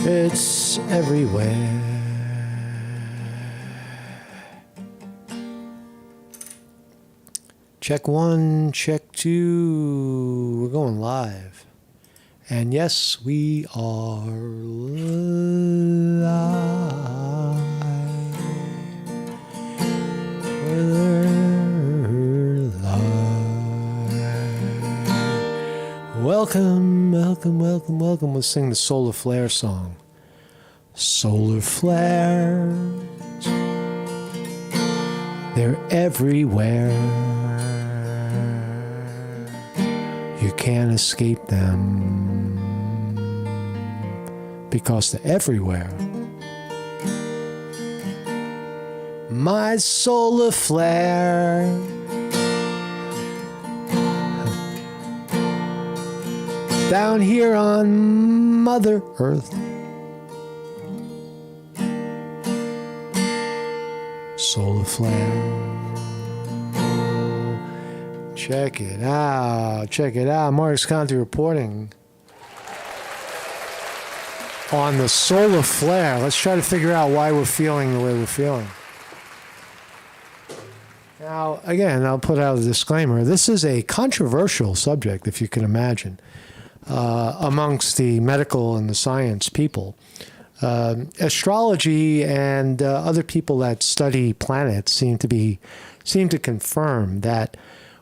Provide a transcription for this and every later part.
It's everywhere. Check one, check two. We're going live. And yes, we are live. We're live. Welcome, welcome, welcome, welcome. We'll sing the Solar Flare song. Solar flares, they're everywhere. You can't escape them because they're everywhere. My solar flare down here on Mother Earth. Solar flare. Check it out. Check it out. Mark Conti reporting on the solar flare. Let's try to figure out why we're feeling the way we're feeling. Now, again, I'll put out a disclaimer. This is a controversial subject, if you can imagine, amongst the medical and the science people. Astrology and other people that study planets seem to confirm that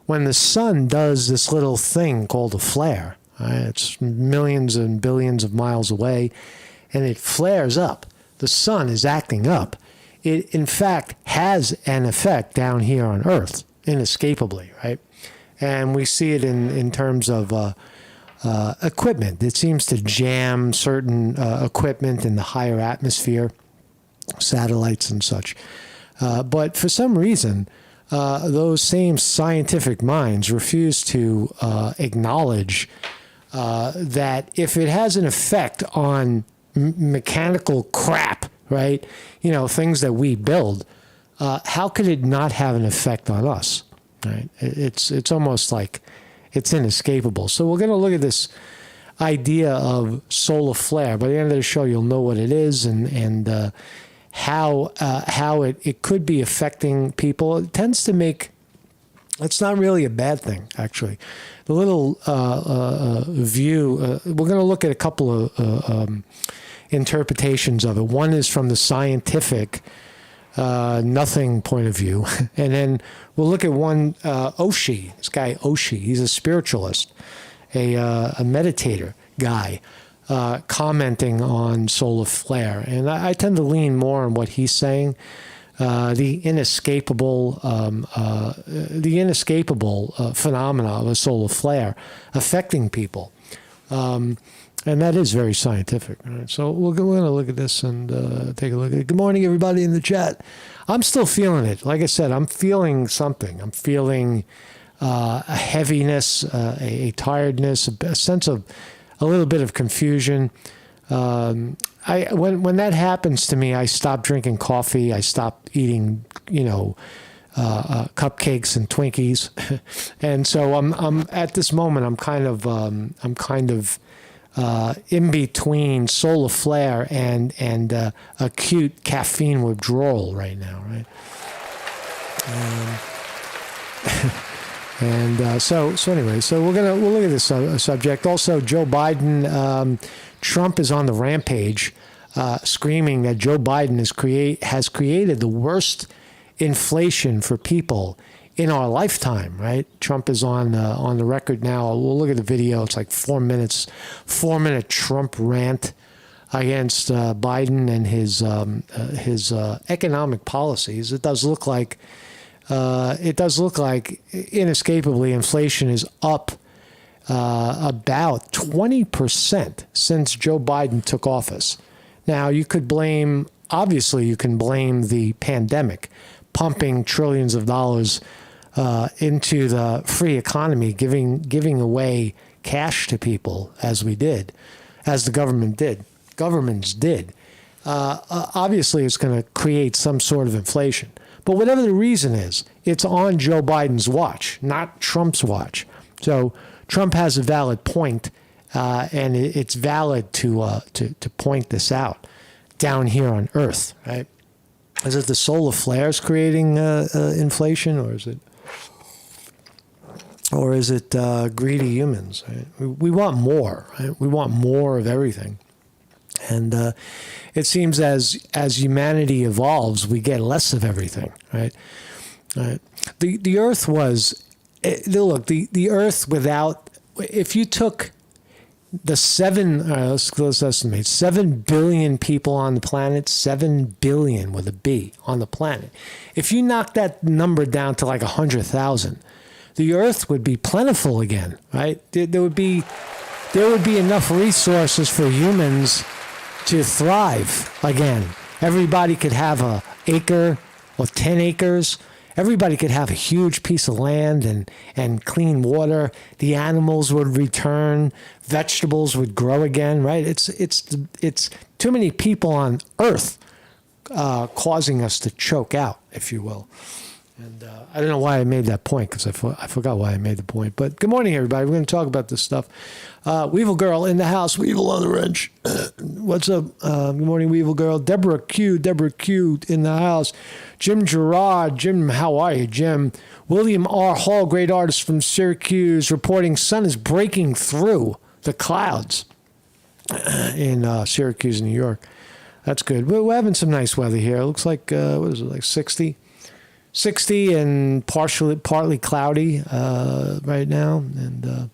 when the sun does this little thing called a flare, right, it's millions and billions of miles away, and it flares up, the sun is acting up. It, in fact, has an effect down here on Earth, inescapably, right? And we see it in terms of equipment. It seems to jam certain equipment in the higher atmosphere, satellites and such. But for some reason, those same scientific minds refuse to acknowledge that if it has an effect on mechanical crap, right? You know, things that we build, how could it not have an effect on us, right? It's almost like it's inescapable. So we're going to look at this idea of solar flare. By the end of the show, you'll know what it is and how it could be affecting people. It tends to make, it's not really a bad thing, actually. The little view, we're going to look at a couple of interpretations of it. One is from the scientific nothing point of view. And then we'll look at one, Oshi, this guy Oshi. He's a spiritualist, a meditator guy, commenting on solar flare. And I tend to lean more on what he's saying, the inescapable phenomena of a solar flare affecting people. And that is very scientific. Right? So we're going to look at this and take a look at it. Good morning, everybody in the chat. I'm still feeling it. Like I said, I'm feeling something. I'm feeling a heaviness, a tiredness, a sense of a little bit of confusion. When that happens to me, I stop drinking coffee. I stop eating, cupcakes and Twinkies. And so I'm at this moment. I'm kind of in between solar flare and acute caffeine withdrawal right now, right? So anyway, we'll look at this subject. Also, Joe Biden, Trump is on the rampage, screaming that Joe Biden has created the worst inflation for people in our lifetime, right? Trump is on the record now. We'll look at the video. It's like 4 minutes, 4-minute Trump rant against Biden and his economic policies. It does look like inescapably inflation is up about 20% since Joe Biden took office. Now you can blame the pandemic, pumping trillions of dollars into the free economy, giving away cash to people as the governments did. Obviously, it's going to create some sort of inflation. But whatever the reason is, it's on Joe Biden's watch, not Trump's watch. So Trump has a valid point and it's valid to point this out down here on Earth, right? Is it the solar flares creating inflation, or is it greedy humans? Right? We want more. Right? We want more of everything, and it seems as humanity evolves, we get less of everything. Right? Right. The Earth was look the Earth without, if you took the let's estimate 7 billion people on the planet, 7 billion with a B on the planet. If you knock that number down to like 100,000, the Earth would be plentiful again, right? There would be enough resources for humans to thrive again. Everybody could have an acre or 10 acres. Everybody could have a huge piece of land and clean water. The animals would return. Vegetables would grow again, right? It's too many people on Earth causing us to choke out, if you will. And I don't know why I made that point, because I forgot why I made the point. But good morning, everybody. We're going to talk about this stuff. Weevil Girl in the house. Weevil on the wrench. What's up? Good morning, Weevil Girl. Deborah Q in the house. Jim Gerard. Jim, how are you, Jim? William R. Hall, great artist from Syracuse, reporting sun is breaking through the clouds in Syracuse, New York. That's good. We're having some nice weather here. It looks like, what is it, like 60 and partly cloudy right now. And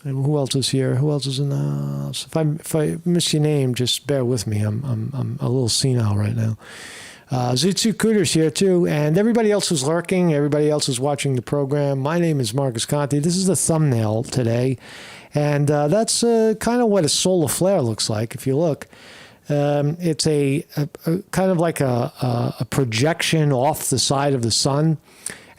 who else is here? Who else is in the house? If I miss your name, just bear with me. I'm a little senile right now. Zutsu Cooter's here too, and everybody else who's lurking, everybody else who's watching the program. My name is Marcus Conte. This is the thumbnail today, and that's kind of what a solar flare looks like. If you look, it's a kind of like a projection off the side of the sun,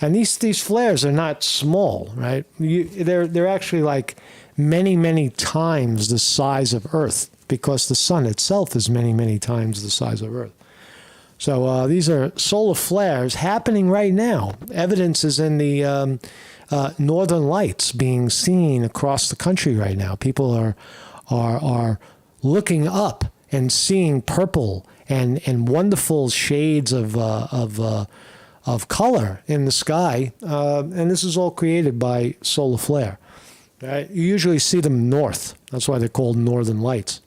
and these flares are not small, right? They're actually like many times the size of Earth, because the sun itself is many times the size of Earth. So these are solar flares happening right now. Evidence is in the northern lights being seen across the country right now. People are looking up and seeing purple and wonderful shades of color in the sky, and this is all created by solar flare. Right? You usually see them north. That's why they're called northern lights.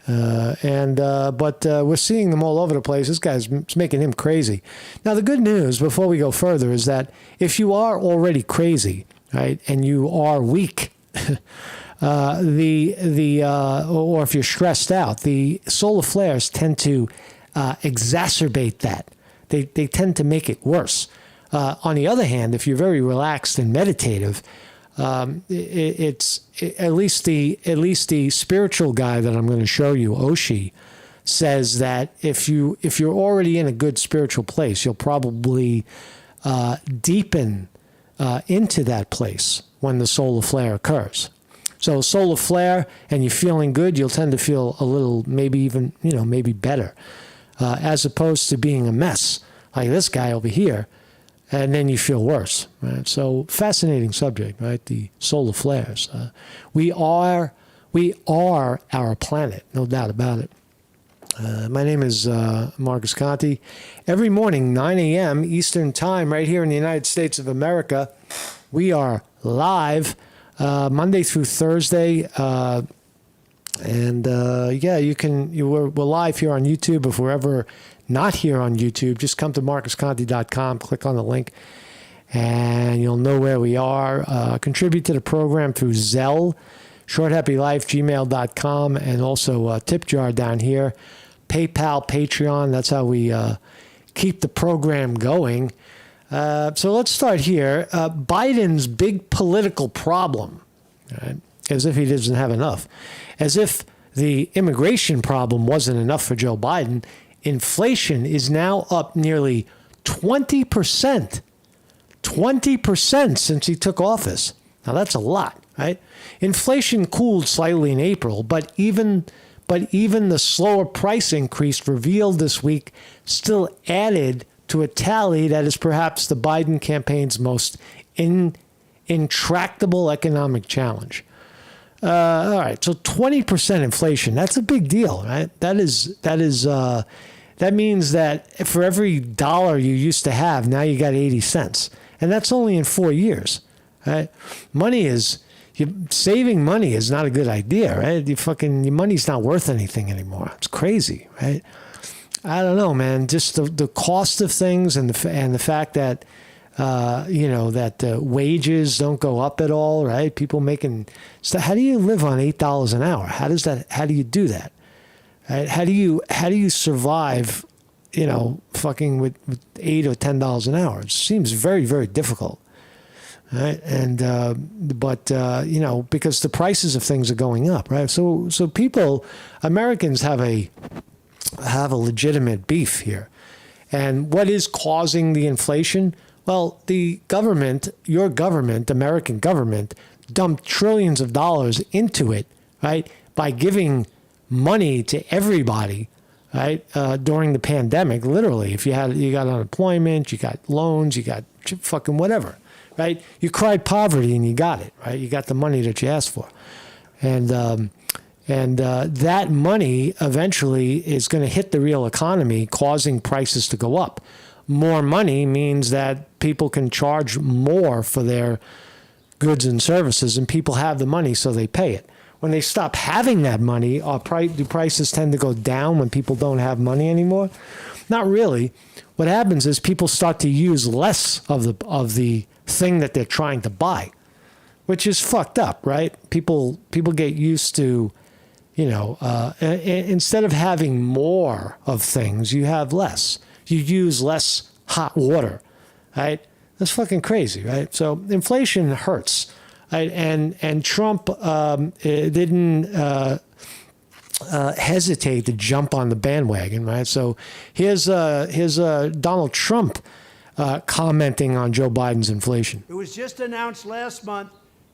But we're seeing them all over the place. This guy's making him crazy. Now, the good news, before we go further, is that if you are already crazy, right, and you are weak, or if you're stressed out, the solar flares tend to exacerbate that. They tend to make it worse. On the other hand, if you're very relaxed and meditative, it's at least the spiritual guy that I'm going to show you, Oshi, says that if you're already in a good spiritual place, you'll probably deepen into that place when the solar flare occurs. So solar flare, and you're feeling good, you'll tend to feel a little, maybe even, maybe better, as opposed to being a mess like this guy over here, and then you feel worse. Right? So fascinating subject, right? The solar flares. We are our planet, no doubt about it. My name is Marcus Conte. Every morning, 9 a.m. Eastern Time, right here in the United States of America, we are live Monday through Thursday. We're live here on YouTube. If we're ever not here on YouTube, just come to marcusconte.com, click on the link, and you'll know where we are. Contribute to the program through Zelle, shorthappylife, gmail.com, and also tip jar down here. PayPal, Patreon, that's how we keep the program going. So let's start here. Biden's big political problem, right? As if he doesn't have enough. As if the immigration problem wasn't enough for Joe Biden, inflation is now up nearly 20%. 20% since he took office. Now that's a lot, right? Inflation cooled slightly in April, but even the slower price increase revealed this week still added to a tally that is perhaps the Biden campaign's most intractable economic challenge. All right, so 20% inflation. That's a big deal, right? That means that for every dollar you used to have, now you got 80 cents. And that's only in 4 years, right? Saving money is not a good idea, right? Your money's not worth anything anymore. It's crazy, right? I don't know, man. Just the cost of things and the fact that that wages don't go up at all, right? People making stuff. How do you live on $8 an hour? How do you do that? Right? How do you survive? Fucking with $8 or $10 an hour. It seems very, very difficult. Right. And because the prices of things are going up, right? So Americans have a legitimate beef here. And what is causing the inflation? Well, the government, your government, American government, dumped trillions of dollars into it, right? By giving money to everybody, right? During the pandemic, literally, if you got unemployment, you got loans, you got fucking whatever, right? You cried poverty and you got it, right? You got the money that you asked for. And that money eventually is going to hit the real economy, causing prices to go up. More money means that people can charge more for their goods and services, and people have the money, so they pay it. When they stop having that money, do prices tend to go down when people don't have money anymore? Not really. What happens is people start to use less of the thing that they're trying to buy, which is fucked up, right? People get used to, instead of having more of things, you have less. You use less hot water, right? That's fucking crazy, right? So inflation hurts, right? And Trump didn't hesitate to jump on the bandwagon, right? So here's Donald Trump commenting on Joe Biden's inflation. It was just announced last month,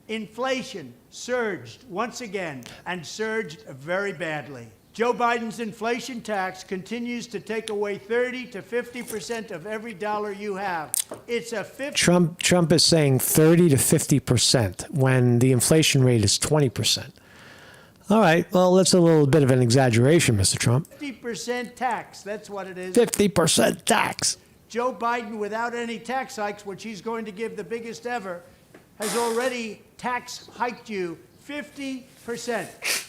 inflation surged once again and surged very badly. Joe Biden's inflation tax continues to take away 30 to 50% of every dollar you have. It's a 50. Trump is saying 30 to 50% when the inflation rate is 20%. All right, well, that's a little bit of an exaggeration, Mr. Trump. 50% tax, that's what it is. 50% tax. Joe Biden, without any tax hikes, which he's going to give the biggest ever, has already tax hiked you 50%.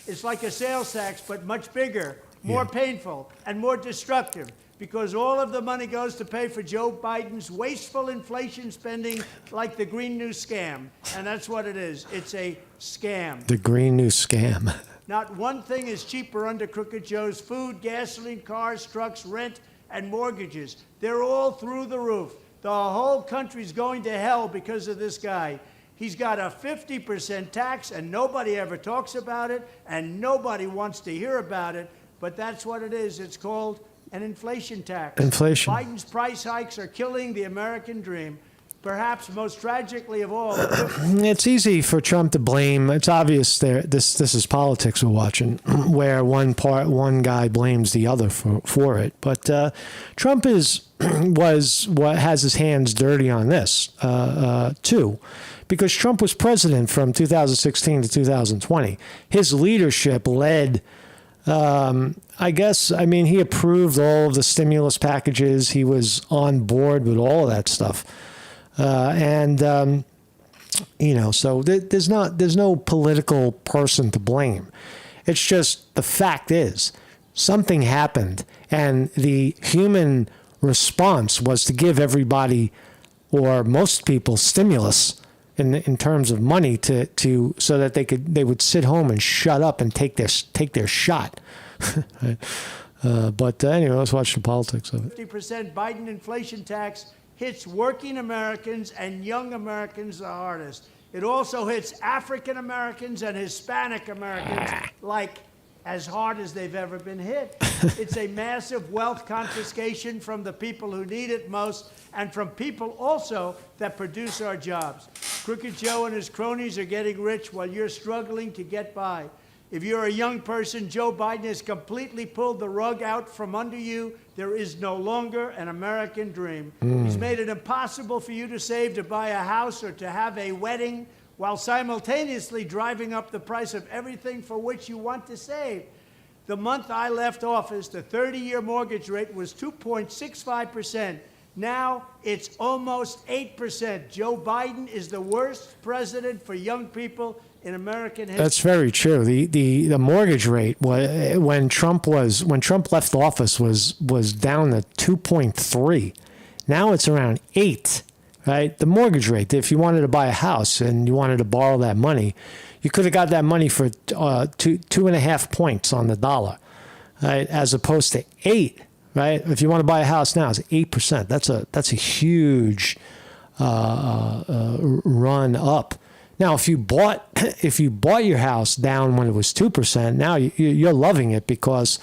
It's like a sales tax, but much bigger, more painful, and more destructive, because all of the money goes to pay for Joe Biden's wasteful inflation spending, like the Green New Scam. And that's what it is. It's a scam. The Green New Scam. Not one thing is cheaper under Crooked Joe's: food, gasoline, cars, trucks, rent, and mortgages. They're all through the roof. The whole country's going to hell because of this guy. He's got a 50% tax, and nobody ever talks about it, and nobody wants to hear about it, but that's what it is. It's called an inflation tax. Inflation. Biden's price hikes are killing the American dream. Perhaps most tragically of all. It's easy for Trump to blame. It's obvious there. This is politics we're watching, where one guy blames the other for it. But Trump has his hands dirty on this too, because Trump was president from 2016 to 2020. His leadership led. He approved all of the stimulus packages. He was on board with all of that stuff. So there's no political person to blame. It's just the fact is something happened, and the human response was to give everybody, or most people, stimulus in terms of money to so that they would sit home and shut up and take their shot. But anyway, let's watch the politics of it. 50% Biden inflation tax hits working Americans and young Americans the hardest. It also hits African Americans and Hispanic Americans like as hard as they've ever been hit. It's a massive wealth confiscation from the people who need it most, and from people also that produce our jobs. Crooked Joe and his cronies are getting rich while you're struggling to get by. If you're a young person, Joe Biden has completely pulled the rug out from under you. There is no longer an American dream. He's made it impossible for you to save to buy a house or to have a wedding while simultaneously driving up the price of everything for which you want to save. The month I left office, the 30-year mortgage rate was 2.65%. Now it's almost 8%. Joe Biden is the worst president for young people in American history. That's very true. The mortgage rate when Trump left office was down to 2.3. Now it's around 8. Right? The mortgage rate. If you wanted to buy a house and you wanted to borrow that money, you could have got that money for 2.5 points on the dollar, right? As opposed to 8. Right? If you want to buy a house now, it's 8%. That's a huge run up. Now, if you bought your house down when it was 2%, now you're loving it because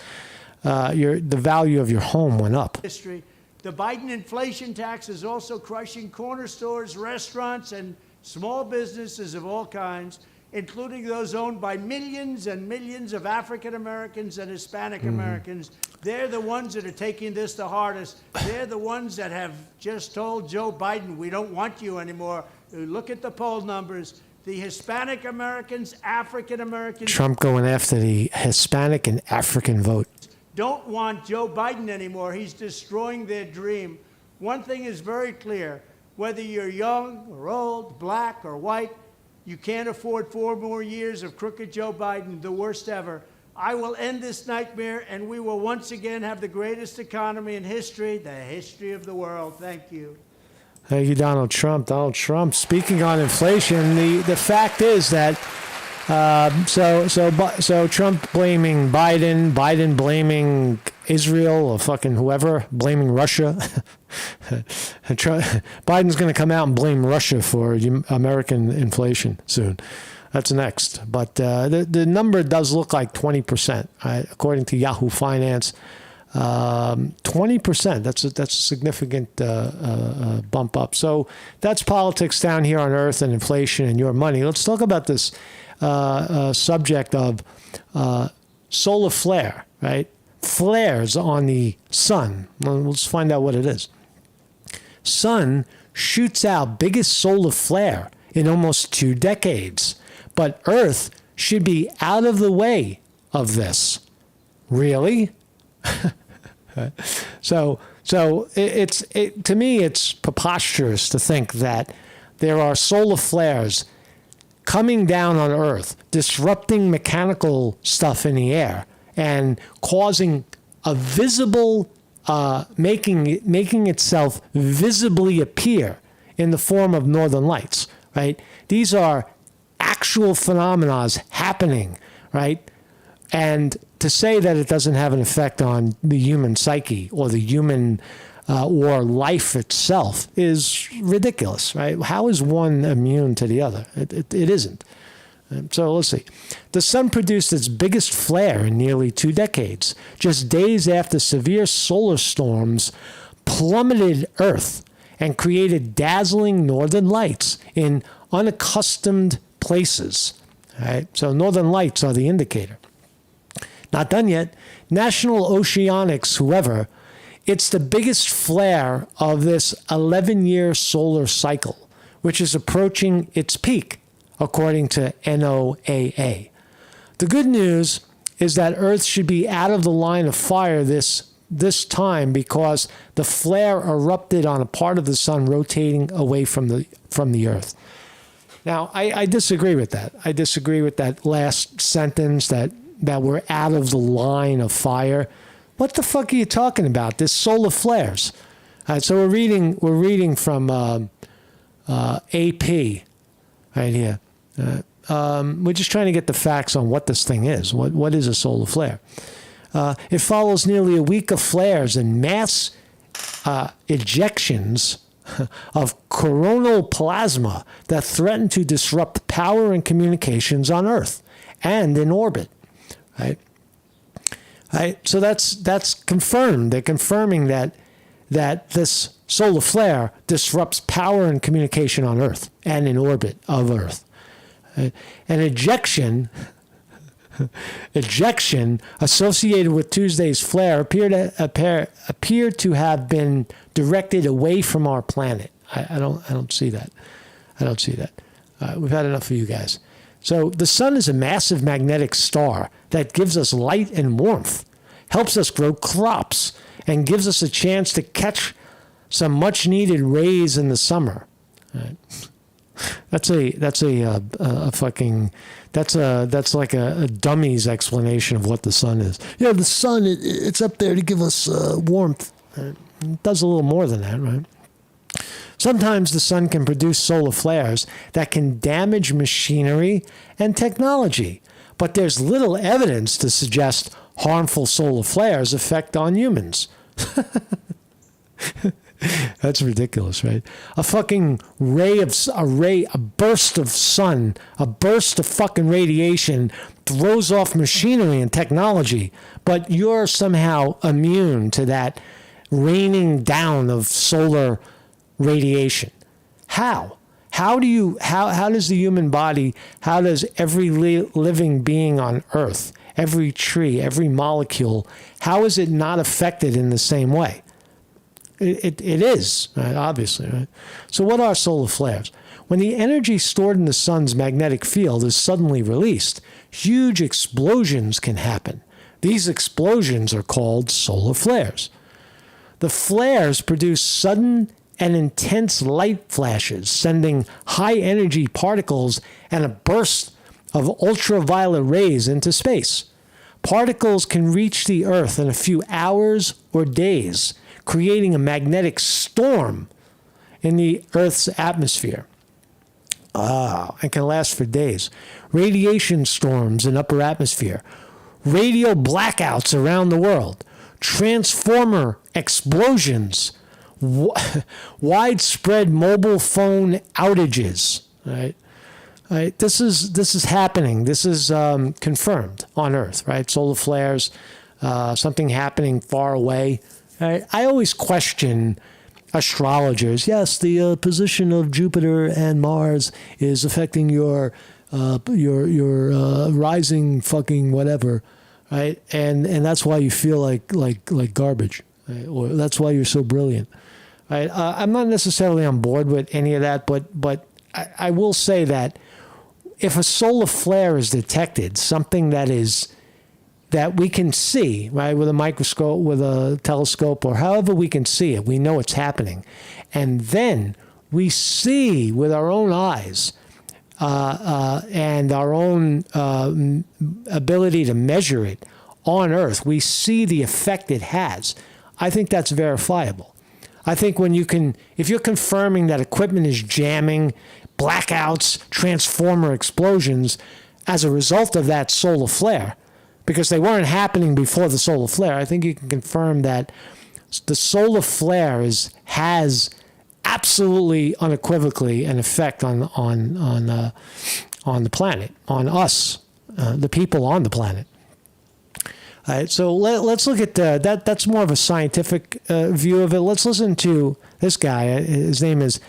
the value of your home went up. History. The Biden inflation tax is also crushing corner stores, restaurants, and small businesses of all kinds, including those owned by millions and millions of African Americans and Hispanic Americans. They're the ones that are taking this the hardest. They're the ones that have just told Joe Biden, we don't want you anymore. Look at the poll numbers. The Hispanic Americans, African Americans. Trump going after the Hispanic and African vote. Don't want Joe Biden anymore. He's destroying their dream. One thing is very clear. Whether you're young or old, black or white, you can't afford 4 more years of crooked Joe Biden, the worst ever. I will end this nightmare, and we will once again have the greatest economy in history, the history of the world. Thank you. Thank you, Donald Trump. Donald Trump, speaking on inflation, the fact is that so Trump blaming Biden blaming Israel or fucking whoever, blaming Russia. Biden's going to come out and blame Russia for American inflation soon. That's next. But the number does look like 20%, according to Yahoo Finance. 20%. That's a significant bump up. So that's politics down here on Earth and inflation and your money. Let's talk about this subject of solar flare, right? Flares on the sun. Well, let's find out what it is. Sun shoots out biggest solar flare in almost 2 decades, but Earth should be out of the way of this. Really? So to me, it's preposterous to think that there are solar flares coming down on Earth, disrupting mechanical stuff in the air, and causing a visible, making itself visibly appear in the form of northern lights, right? These are actual phenomena happening, right? And to say that it doesn't have an effect on the human psyche or the human or life itself is ridiculous, right? How is one immune to the other? It isn't. So let's see. The sun produced its biggest flare in nearly 2 decades, just days after severe solar storms plummeted Earth and created dazzling northern lights in unaccustomed places. Right? So northern lights are the indicator. Not done yet. National Oceanics, whoever, it's the biggest flare of this 11-year solar cycle, which is approaching its peak, according to NOAA. The good news is that Earth should be out of the line of fire this time because the flare erupted on a part of the sun rotating away from the Earth. Now, I disagree with that. I disagree with that last sentence that we're out of the line of fire. What the fuck are you talking about? This solar flares. All right, so we're reading from AP right here. We're just trying to get the facts on what this thing is. What is a solar flare? It follows nearly a week of flares and mass ejections of coronal plasma that threaten to disrupt power and communications on Earth and in orbit. Right? So that's confirmed. They're confirming that this solar flare disrupts power and communication on Earth and in orbit of Earth. An ejection associated with Tuesday's flare appeared to have been directed away from our planet. I don't see that. I don't see that. We've had enough of you guys. So the sun is a massive magnetic star that gives us light and warmth, helps us grow crops, and gives us a chance to catch some much needed rays in the summer. Right. That's like a dummy's explanation of what the sun is. Yeah, the sun, it's up there to give us warmth. It does a little more than that, right? Sometimes the sun can produce solar flares that can damage machinery and technology, but there's little evidence to suggest harmful solar flares affect on humans. That's ridiculous, right? A burst of sun, a burst of fucking radiation throws off machinery and technology, but you're somehow immune to that raining down of solar radiation. How? How does the human body, how does every living being on Earth, every tree, every molecule, how is it not affected in the same way? It is, right? Obviously, right? So what are solar flares? When the energy stored in the sun's magnetic field is suddenly released, huge explosions can happen. These explosions are called solar flares. The flares produce sudden and intense light flashes, sending high-energy particles and a burst of ultraviolet rays into space. Particles can reach the Earth in a few hours or days, creating a magnetic storm in the Earth's atmosphere. And can last for days. Radiation storms in upper atmosphere. Radio blackouts around the world. Transformer explosions. Widespread mobile phone outages. Right? Right? This is happening. This is confirmed on Earth. Right? Solar flares. Something happening far away. I always question astrologers. Yes, the position of Jupiter and Mars is affecting your rising fucking whatever, right? And that's why you feel like garbage, right? Or that's why you're so brilliant, right? I'm not necessarily on board with any of that, but I will say that if a solar flare is detected, something that we can see, right, with a microscope, with a telescope, or however we can see it, we know it's happening. And then we see with our own eyes and our own ability to measure it on Earth, we see the effect it has. I think that's verifiable. I think if you're confirming that equipment is jamming, blackouts, transformer explosions as a result of that solar flare, because they weren't happening before the solar flare, I think you can confirm that the solar flare has absolutely unequivocally an effect on the planet, on us, the people on the planet. All right, so let's look at that. That's more of a scientific view of it. Let's listen to this guy. His name is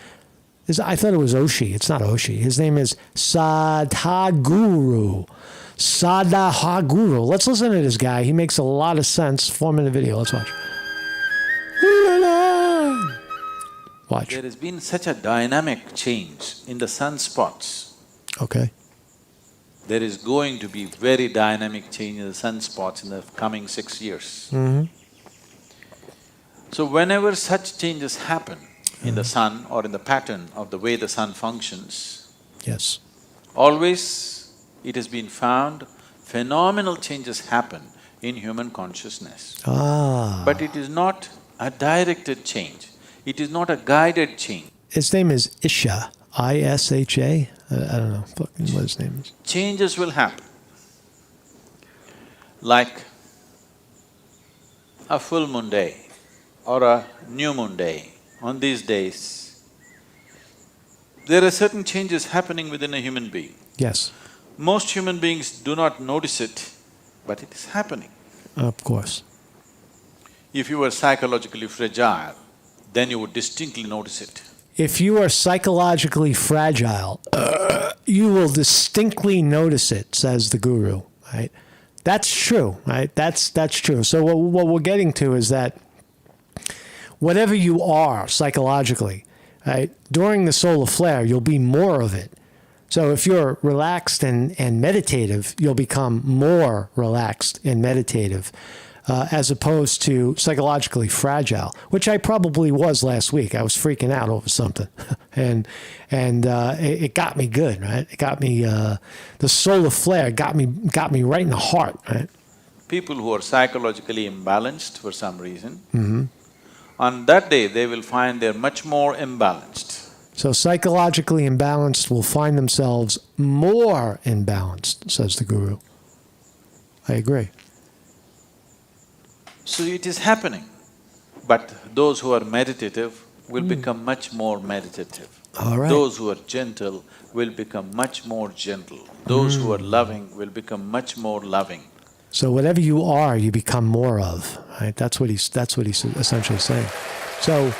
I thought it was Oshi. It's not Oshi. His name is Sadhguru. Let's listen to this guy. He makes a lot of sense. 4-minute video. Let's watch. Watch. There has been such a dynamic change in the sunspots. Okay. There is going to be very dynamic change in the sunspots in the coming 6 years. Mm-hmm. So whenever such changes happen in the sun or in the pattern of the way the sun functions, yes, always it has been found phenomenal changes happen in human consciousness. But it is not a directed change. It is not a guided change. His name is Isha, I-S-H-A. I don't know fucking what his name is. Changes will happen. Like a full moon day or a new moon day, on these days, there are certain changes happening within a human being. Yes. Most human beings do not notice it, but it is happening. Of course. If you were psychologically fragile, then you would distinctly notice it. If you are psychologically fragile, you will distinctly notice it, says the guru, right? That's true, right? That's true. So what we're getting to is that whatever you are psychologically, right, during the solar flare, you'll be more of it. So if you're relaxed and meditative, you'll become more relaxed and meditative, as opposed to psychologically fragile, which I probably was last week. I was freaking out over something, and it got me good, right? It got me the solar flare got me right in the heart, right? People who are psychologically imbalanced for some reason, on that day they will find they're much more imbalanced. So psychologically imbalanced will find themselves more imbalanced, says the guru. I agree. So it is happening, but those who are meditative will become much more meditative. All right. Those who are gentle will become much more gentle. Those who are loving will become much more loving. So whatever you are, you become more of, right? That's what he's essentially saying. So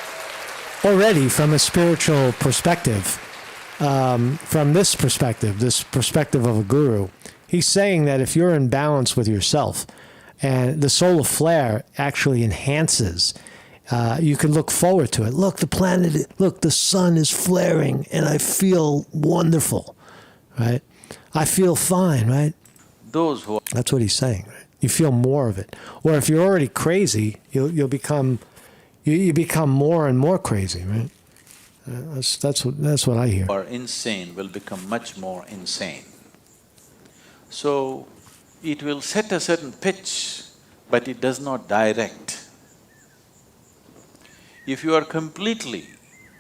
already from a spiritual perspective, from this perspective of a guru, he's saying that if you're in balance with yourself, and the solar flare actually enhances, you can look forward to it. Look, the sun is flaring and I feel wonderful, right? I feel fine, right? Those who That's what he's saying, right? You feel more of it. Or if you're already crazy, you'll become, you become more and more crazy, right? That's what I hear. are insane will become much more insane. So, it will set a certain pitch, but it does not direct. If you are completely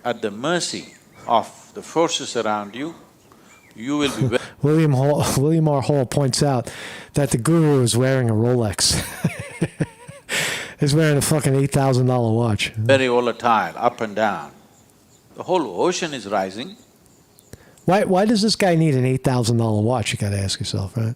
at the mercy of the forces around you, you will be William R. Hall points out that the guru is wearing a Rolex. He's wearing a fucking $8,000 watch. very volatile, up and down. The whole ocean is rising. Why does this guy need an $8,000 watch? You got to ask yourself, right?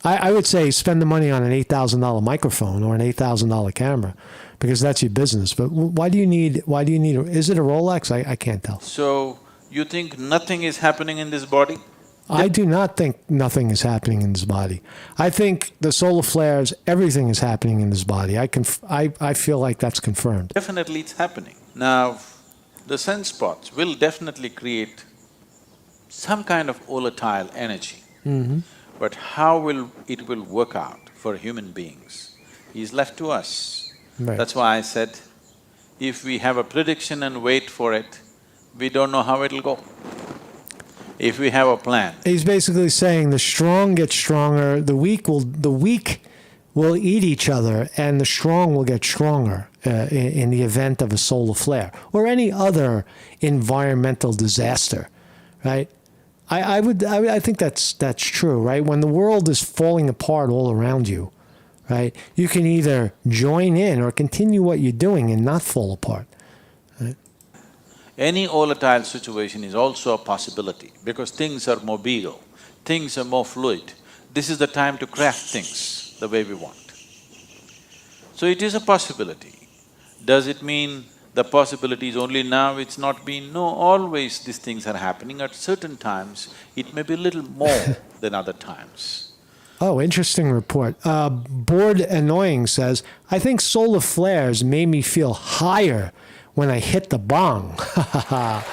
I would say spend the money on an $8,000 microphone or an $8,000 camera, because that's your business. But why do you need? Is it a Rolex? I can't tell. So, you think nothing is happening in this body? I do not think nothing is happening in this body. I think the solar flares, everything is happening in this body. I feel like that's confirmed. Definitely it's happening. Now, the sunspots will definitely create some kind of volatile energy. But how it will work out for human beings is left to us. Right. That's why I said, if we have a prediction and wait for it, we don't know how it'll go. If we have a plan. He's basically saying the strong get stronger, the weak will eat each other, and the strong will get stronger in the event of a solar flare or any other environmental disaster, right? I think that's true, right? When the world is falling apart all around you, right, you can either join in or continue what you're doing and not fall apart. Right? Any volatile situation is also a possibility because things are mobile, things are more fluid. This is the time to craft things the way we want. So it is a possibility. Does it mean the possibility is only now, it's not been? No, always these things are happening. At certain times, it may be a little more than other times. Oh, interesting report. Bored Annoying says, I think solar flares made me feel higher when I hit the bong. Well,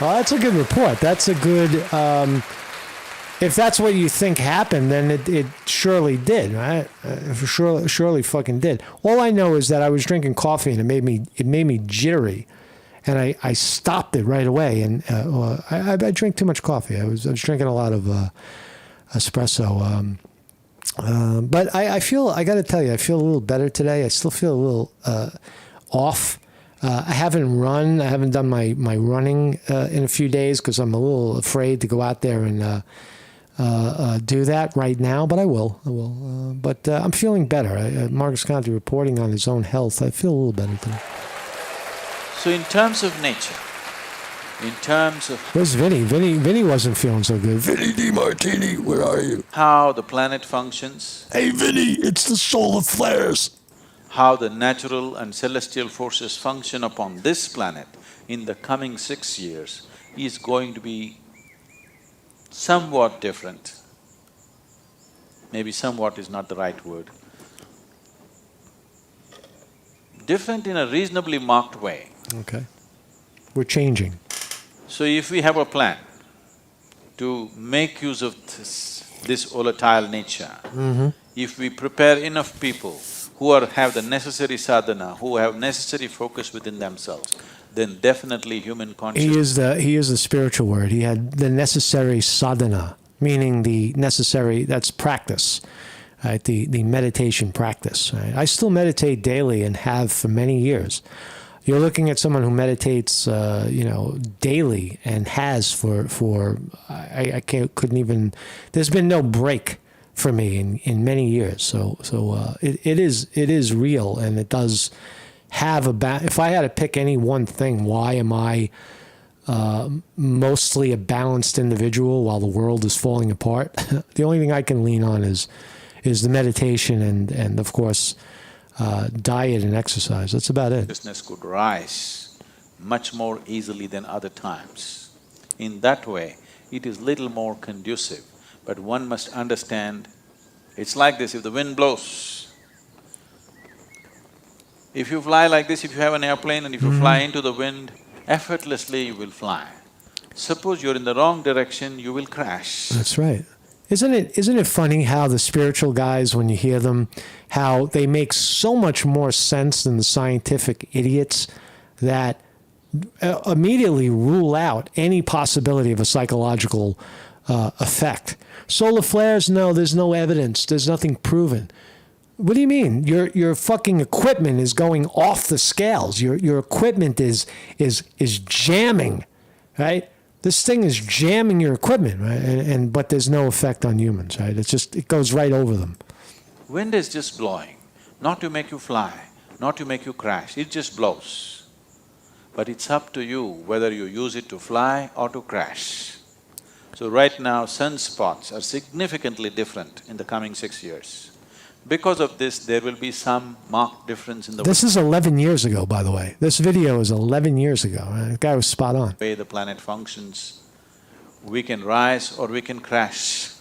that's a good report. That's a good… if that's what you think happened, then it surely did, right? Surely fucking did. All I know is that I was drinking coffee and it made me jittery, and I stopped it right away. And I drink too much coffee. I was drinking a lot of espresso. But I got to tell you, I feel a little better today. I still feel a little off. I haven't done my running in a few days because I'm a little afraid to go out there and do that right now, but I will. But I'm feeling better. Marcus Conte reporting on his own health. I feel a little better today. So in terms of nature, in terms of… Where's Vinny? Vinny wasn't feeling so good. Vinny DiMartini, where are you? how the planet functions, Hey, Vinny, it's the solar flares. how the natural and celestial forces function upon this planet in the coming 6 years is going to be somewhat different. Maybe somewhat is not the right word. Different in a reasonably marked way. Okay. We're changing. So if we have a plan, to make use of this volatile nature. If we prepare enough people who have the necessary sadhana, who have necessary focus within themselves, then definitely human consciousness… He is the spiritual word. He had the necessary sadhana, meaning the necessary, that's practice, right? The meditation practice, right? I still meditate daily and have for many years. You're looking at someone who meditates, daily and has for couldn't even, there's been no break for me in many years. So it is real, and it does have if I had to pick any one thing, why am I mostly a balanced individual while the world is falling apart? The only thing I can lean on is the meditation and of course, diet and exercise. That's about it. Consciousness could rise much more easily than other times. In that way, it is little more conducive, but one must understand, it's like this, if the wind blows, if you fly like this, if you have an airplane and if you fly into the wind, effortlessly you will fly. Suppose you're in the wrong direction, you will crash. That's right. Isn't it funny how the spiritual guys, when you hear them, how they make so much more sense than the scientific idiots that immediately rule out any possibility of a psychological effect. Solar flares, no, there's no evidence, there's nothing proven. What do you mean? Your fucking equipment is going off the scales. Your equipment is jamming, right? This thing is jamming your equipment, right? But there's no effect on humans, right? It goes right over them. Wind is just blowing, not to make you fly, not to make you crash, it just blows. But it's up to you whether you use it to fly or to crash. So right now, sunspots are significantly different in the coming 6 years. Because of this, there will be some marked difference in the… This is 11 years ago, by the way. This video is 11 years ago. The guy was spot on. way the planet functions. We can rise or we can crash.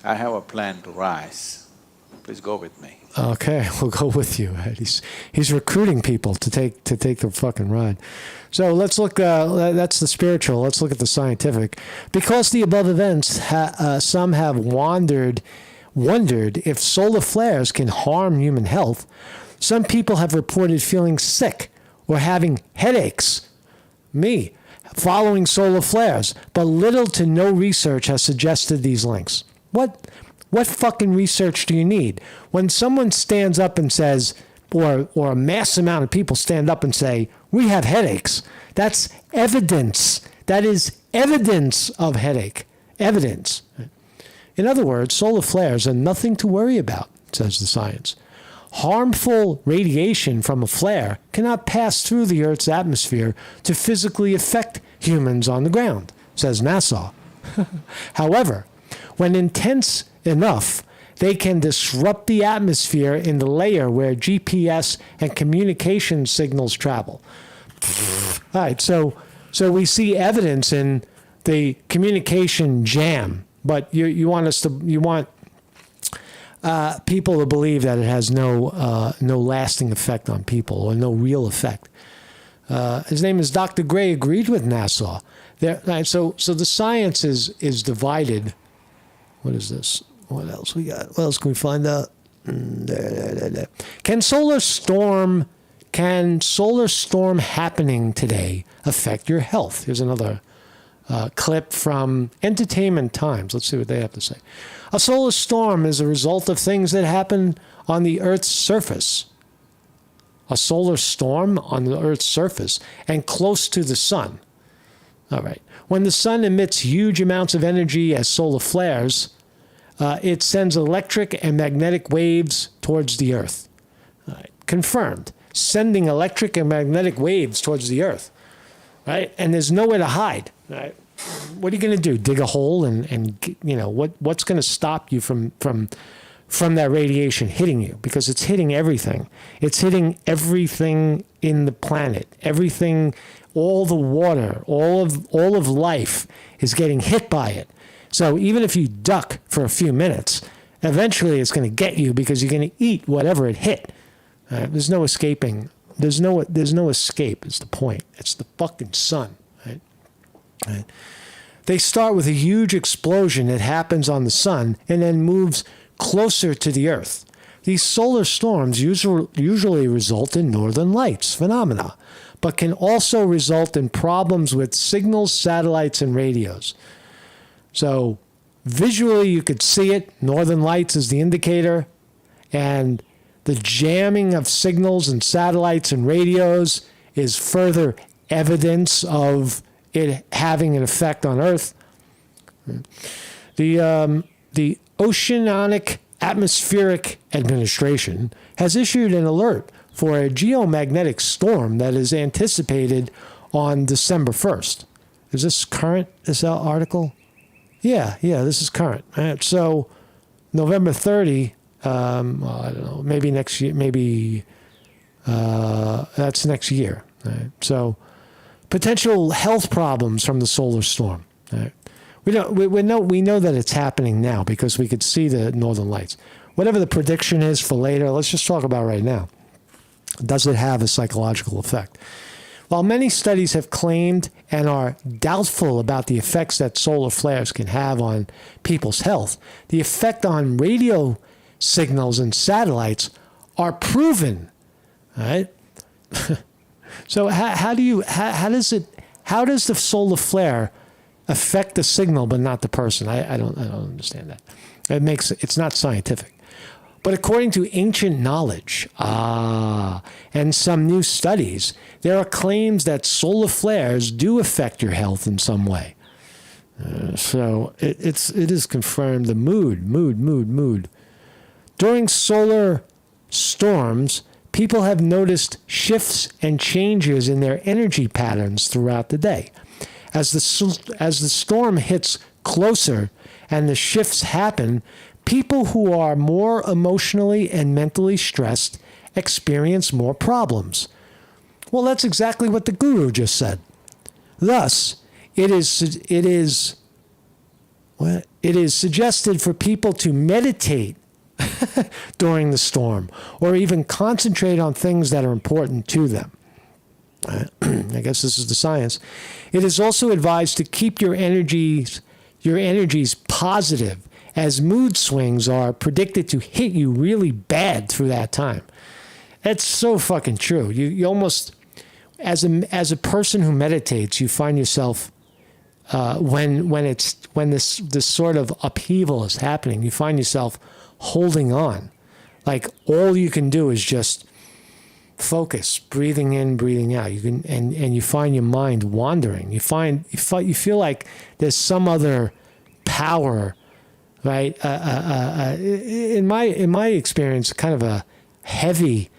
I have a plan to rise. Please go with me. Okay, we'll go with you. Right? He's recruiting people to take the fucking ride. So let's look. That's the spiritual. Let's look at the scientific. Because the above events, some have wondered if solar flares can harm human health. Some people have reported feeling sick or having headaches. Me, following solar flares, but little to no research has suggested these links. What fucking research do you need? When someone stands up and says, or a mass amount of people stand up and say, we have headaches, that's evidence. That is evidence of headache. Evidence. In other words, solar flares are nothing to worry about, says the science. Harmful radiation from a flare cannot pass through the Earth's atmosphere to physically affect humans on the ground, says NASA. However, when intense enough, they can disrupt the atmosphere in the layer where GPS and communication signals travel. All right, so we see evidence in the communication jam, but you want people to believe that it has no lasting effect on people, or no real effect. His name is Dr. Gray, agreed with NASA. So the science is divided. What is this? What else we got? What else can we find out? Can solar storm happening today affect your health? Here's another clip from Entertainment Times. Let's see what they have to say. A solar storm is a result of things that happen on the Earth's surface. A solar storm on the Earth's surface and close to the sun. All right. When the sun emits huge amounts of energy as solar flares, it sends electric and magnetic waves towards the Earth. All right. Confirmed. Sending electric and magnetic waves towards the Earth. Right? And there's nowhere to hide. Right? What are you going to do? Dig a hole and what's going to stop you from that radiation hitting you? Because it's hitting everything. It's hitting everything in the planet. Everything, all the water, all of life is getting hit by it. So even if you duck for a few minutes, eventually it's going to get you because you're going to eat whatever it hit. There's no escaping. There's no escape is the point. It's the fucking sun. Right? They start with a huge explosion that happens on the sun and then moves closer to the Earth. These solar storms usually result in northern lights phenomena, but can also result in problems with signals, satellites, and radios. So visually, you could see it. Northern lights is the indicator, and the jamming of signals and satellites and radios is further evidence of it having an effect on Earth. The Oceanic Atmospheric Administration has issued an alert for a geomagnetic storm that is anticipated on December 1st. Is this current, this article? Yeah, this is current. Right, so November 30, I don't know, maybe next year, that's next year. Right? So potential health problems from the solar storm. Right? We know that it's happening now because we could see the northern lights. Whatever the prediction is for later, let's just talk about right now. Does it have a psychological effect? While many studies have claimed and are doubtful about the effects that solar flares can have on people's health, the effect on radio signals and satellites are proven. All right? So how does the solar flare affect the signal but not the person? I don't understand that. It's not scientific. But according to ancient knowledge, and some new studies, there are claims that solar flares do affect your health in some way. So it is confirmed. The mood. During solar storms, people have noticed shifts and changes in their energy patterns throughout the day. As the storm hits closer and the shifts happen, people who are more emotionally and mentally stressed experience more problems. Well, that's exactly what the guru just said. Thus, it is suggested for people to meditate during the storm or even concentrate on things that are important to them. I guess this is the science. It is also advised to keep your energies positive, as mood swings are predicted to hit you really bad through that time. That's so fucking true. You almost, as a person who meditates, you find yourself when this sort of upheaval is happening, you find yourself holding on. Like all you can do is just focus, breathing in, breathing out. You can and you find your mind wandering. You feel like there's some other power, right? In my experience, kind of a heavy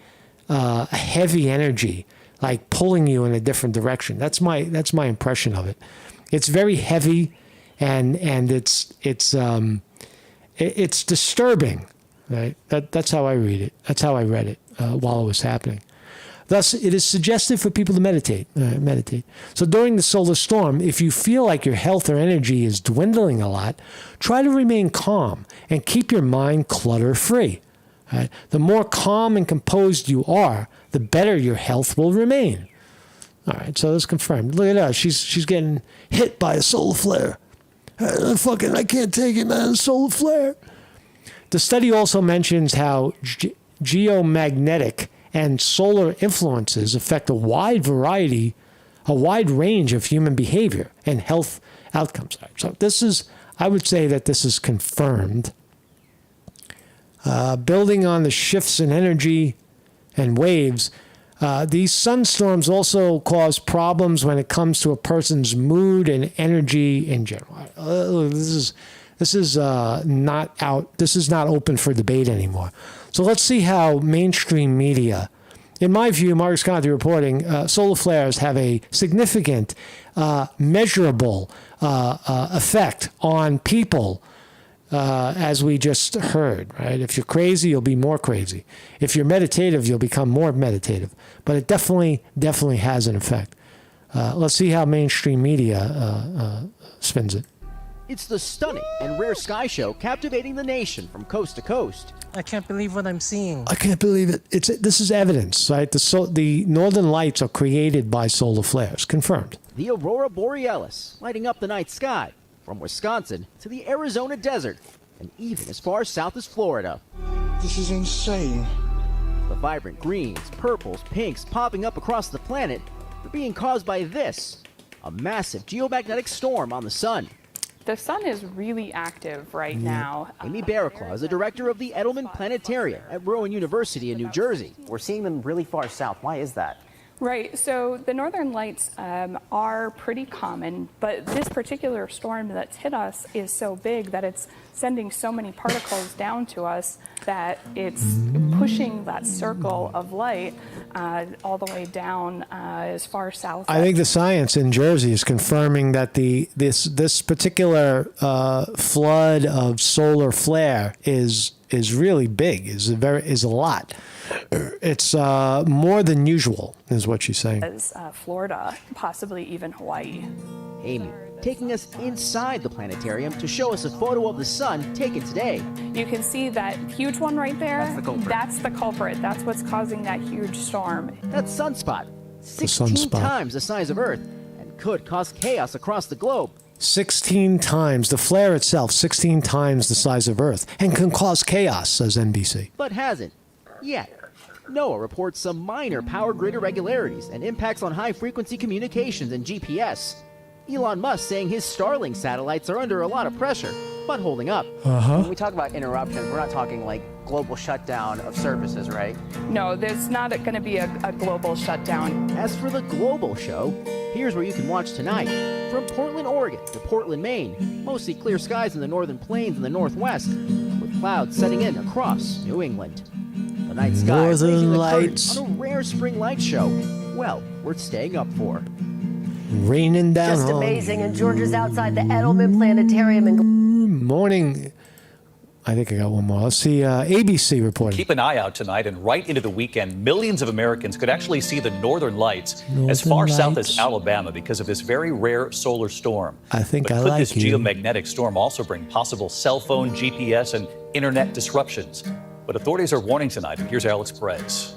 energy, like pulling you in a different direction. That's my impression of it. It's very heavy, and it's disturbing, right? That's how I read it. That's how I read it while it was happening. Thus, it is suggested for people to meditate. So during the solar storm, if you feel like your health or energy is dwindling a lot, try to remain calm and keep your mind clutter-free. Right? The more calm and composed you are, the better your health will remain. All right, so that's confirmed. Look at her. She's getting hit by a solar flare. I can't take it, man. Solar flare. The study also mentions how geomagnetic and solar influences affect a wide range of human behavior and health outcomes. So I would say that this is confirmed. Building on the shifts in energy and waves, these sunstorms also cause problems when it comes to a person's mood and energy in general. This is not open for debate anymore. So let's see how mainstream media, in my view, Marcus Conte reporting, solar flares have a significant, measurable effect on people, as we just heard, right? If you're crazy, you'll be more crazy. If you're meditative, you'll become more meditative. But it definitely has an effect. Let's see how mainstream media spins it. It's the stunning and rare sky show captivating the nation from coast to coast. I can't believe what I'm seeing. I can't believe it. This is evidence, right? The northern lights are created by solar flares. Confirmed. The aurora borealis, lighting up the night sky. from Wisconsin to the Arizona desert, and even as far south as Florida. This is insane. The vibrant greens, purples, pinks popping up across the planet are being caused by this, a massive geomagnetic storm on the sun. The sun is really active right now. Amy Barraclaw is the director of the Edelman Planetarium at Rowan University in New Jersey. We're seeing them really far south. Why is that? Right, so the northern lights are pretty common, but this particular storm that's hit us is so big that it's sending so many particles down to us that it's pushing that circle of light all the way down as far south. I think the science in Jersey is confirming that this particular flood of solar flare is really big. Is a lot. It's more than usual, is what she's saying. As Florida, possibly even Hawaii. Amy taking us inside the planetarium to show us a photo of the sun taken today. You can see that huge one right there. That's the culprit. That's the culprit. That's what's causing that huge storm. That sunspot, 16 times the size of Earth, and could cause chaos across the globe. 16 times, the flare itself, 16 times the size of Earth, and can cause chaos, says NBC. But hasn't yet. NOAA reports some minor power grid irregularities and impacts on high-frequency communications and GPS. Elon Musk saying his Starlink satellites are under a lot of pressure, but holding up. When we talk about interruptions, we're not talking like global shutdown of services, right? No, there's not going to be a global shutdown. As for the global show, here's where you can watch tonight. From Portland, Oregon to Portland, Maine, mostly clear skies in the northern plains and the northwest, with clouds setting in across New England. The night sky raising the curtain on a rare spring light show, well worth staying up for. Raining down Just on amazing. And Georgia's outside the Edelman Planetarium in morning. I think I got one more. Let's see ABC reporting. Keep an eye out tonight and right into the weekend. Millions of Americans could actually see the northern lights as far south as Alabama because of this very rare solar storm. I think but I could like this you. geomagnetic storm also bring possible cell phone, GPS, and internet disruptions? But authorities are warning tonight. And here's Alex Perez.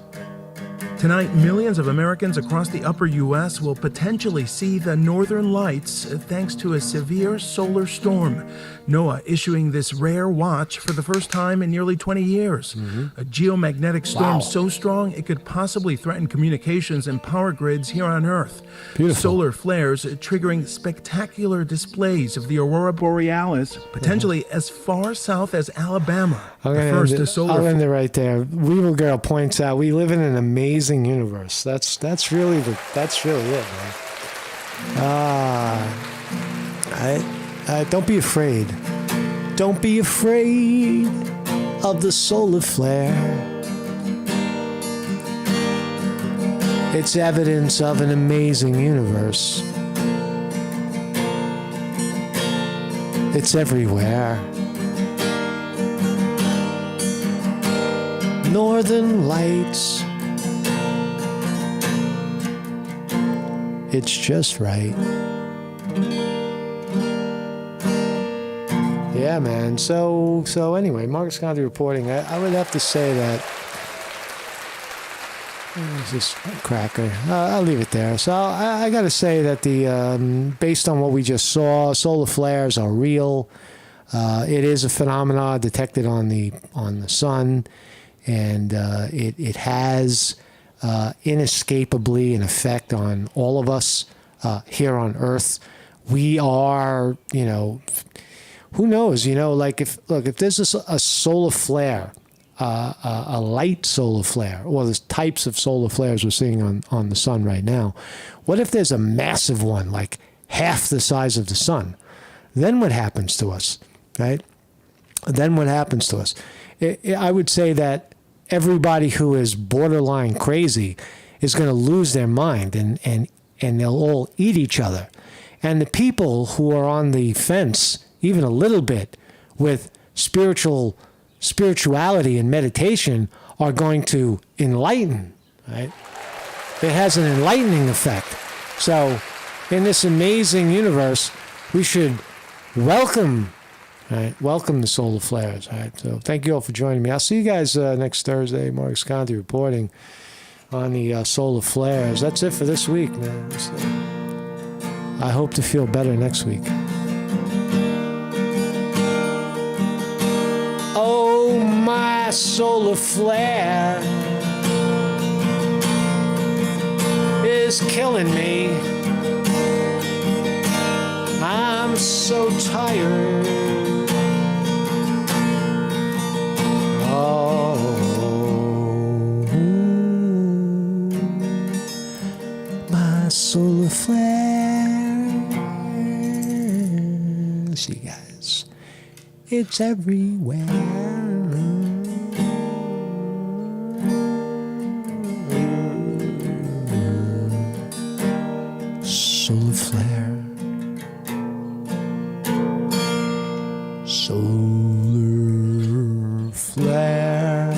Tonight, millions of Americans across the upper U.S. will potentially see the northern lights thanks to a severe solar storm. NOAA issuing this rare watch for the first time in nearly 20 years. A geomagnetic storm so strong it could possibly threaten communications and power grids here on Earth. Beautiful. Solar flares triggering spectacular displays of the aurora borealis, potentially as far south as Alabama. I'll end it right there. Weevil Girl points out we live in an amazing universe. That's really it, man. Don't be afraid. Don't be afraid of the solar flare. It's evidence of an amazing universe. It's everywhere. Northern lights. It's just right. Yeah, man. So anyway, Marcus County reporting. I would have to say that. Where's this cracker? I'll leave it there. So I got to say that based on what we just saw, solar flares are real. It is a phenomenon detected on the sun, and it has inescapably an effect on all of us here on Earth. We are, who knows? Like if there's a solar flare, a light solar flare, or there's types of solar flares we're seeing on the sun right now. What if there's a massive one, like half the size of the sun? Then what happens to us, right? Then what happens to us? I would say that everybody who is borderline crazy is going to lose their mind, and they'll all eat each other. And the people who are on the fence, even a little bit, with spirituality and meditation, are going to enlighten, right? It has an enlightening effect. So in this amazing universe, we should welcome the solar flares. Right? So thank you all for joining me. I'll see you guys next Thursday. Marcus Conti reporting on the solar flares. That's it for this week, man. So I hope to feel better next week. Oh, my solar flare is killing me. I'm so tired. Oh, my solar flare. See, guys, it's everywhere. Solar flare. Solar flare.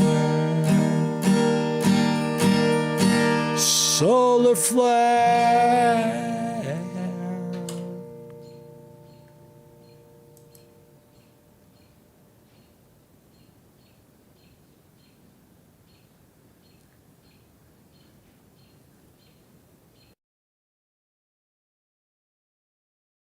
Solar flare.